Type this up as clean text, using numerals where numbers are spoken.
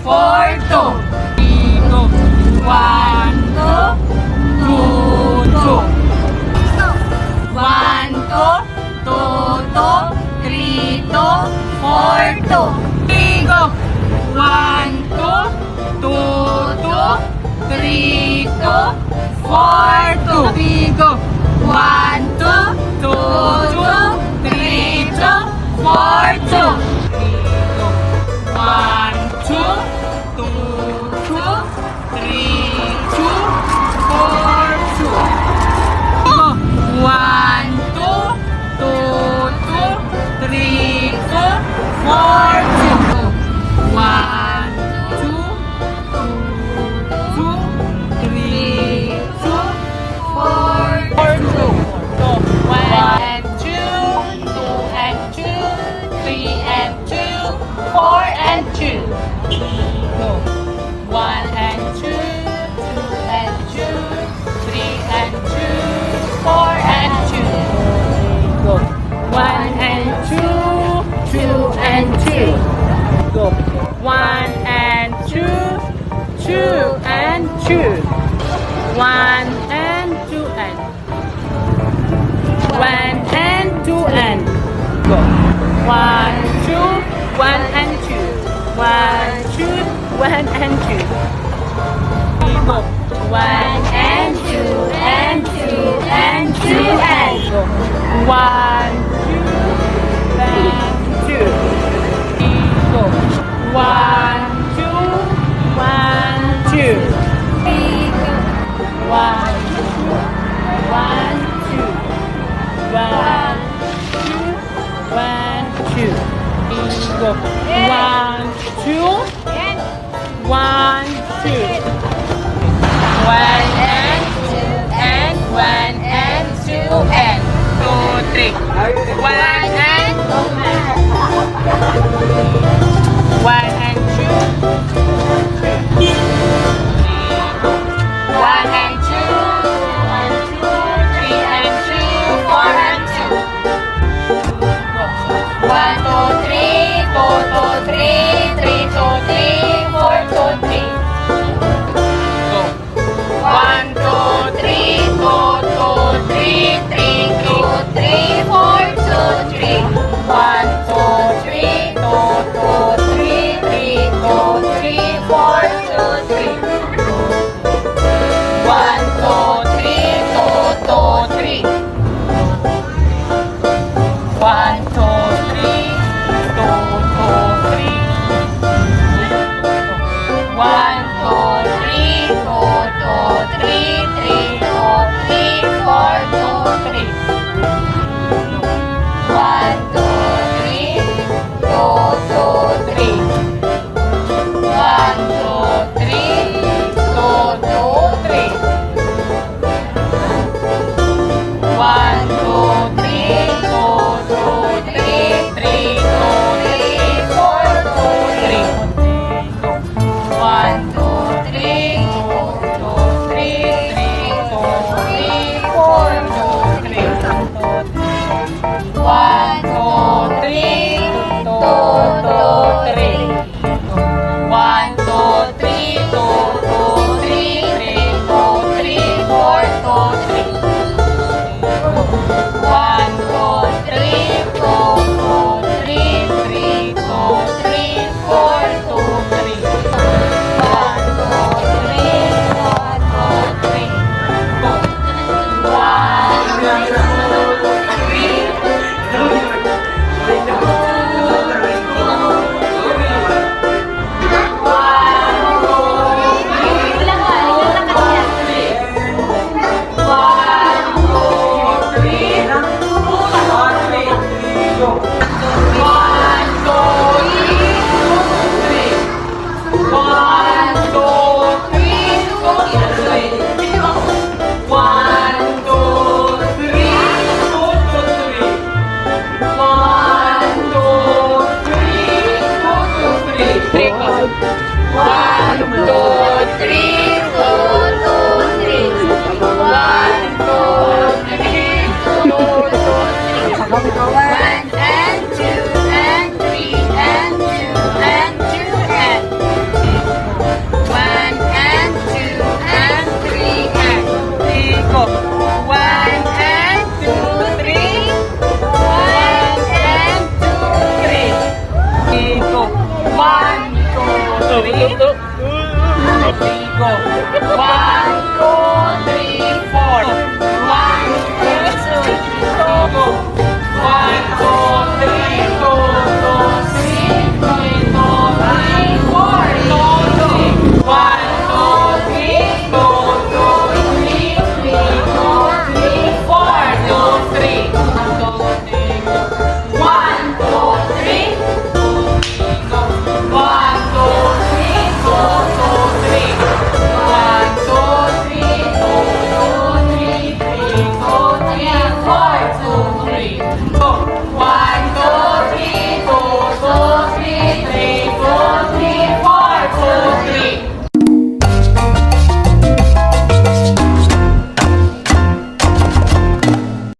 4, 2. 3, 2. 1, 2, 2, 2. 1, 2, 2, 2, 3, 2, 4, 2. Go! 1, 2, 2, 2, 3, 2, 4, 2. Go! 1, 2, 2, 2, 3, 2, 4, 2. 1, 2, 2, 2, 3, 2, 4, 2. Go! 1, 2, 2, 2, 3, 2, 4, 2. 1, 2, 2, 3, 2, 4, 2. Go! 1 and 2, 2 and 2, 3 and 2, 4 and 2. Go! 1 and 2, 2 and 2, 3 and 2, 4 and 2. Go! 1 and 2, 2 and 2. Go! 1 and 2, 2 and 2. 1 and 2 and 1 and 2 and go! 1, 2, 1 and 2. 1, 2, 1 and 2. Go! 1 and 2 and 2 and 2 and go! 1, 2 and 2. Go! 1, 2, 1, 2. 1, 2, 1, 2, 1, 2. Go! 1, 2, 1, 2. 1 and 2 and 1 and 2 and 2, 3. 1 and 1 and 2. 1 and 2, 3 and 2, 4 and 2. 1, 2, 3, 2, 2, 3, 3, 2, 3, 4, 2, 3. Go! 1, 2, 3, 2, 2, 3, 3, 2, 3, 4, 2, 3. 1, 2, 3, 2, 2, 3, 3, 2, 3, 4, 2, 3. 1, 2, 3, 2, 2, 3. 1, 2, 3, 2, 2, 3. 1, 2, 3, 2, 2, 3, 3, 2, 3, 4, 2, 3. 1, 2, 3, 2, 2, 3. 1, 2, 3, 2, 2, 3. 1, 2, 3, 2, 2, 3, 3, 2, 3, 4, 2, 3. 1, 2, 3, 2, 2, 3, 3, 2, 3, 4, 2, 3. 1, 2, 3, 2, 2, 3. 1, 2, 3, 2, 2, 3, 3, 2, 3, 4, 2, 3. 1, 2, 3, 2, 2, 3, 3, 2, 3, 4, 2, 3. 1, 2, 3, 1, 2, 3. Go! 1, 1 and 2 and 3 and 2 and 2 and Three, go. 1,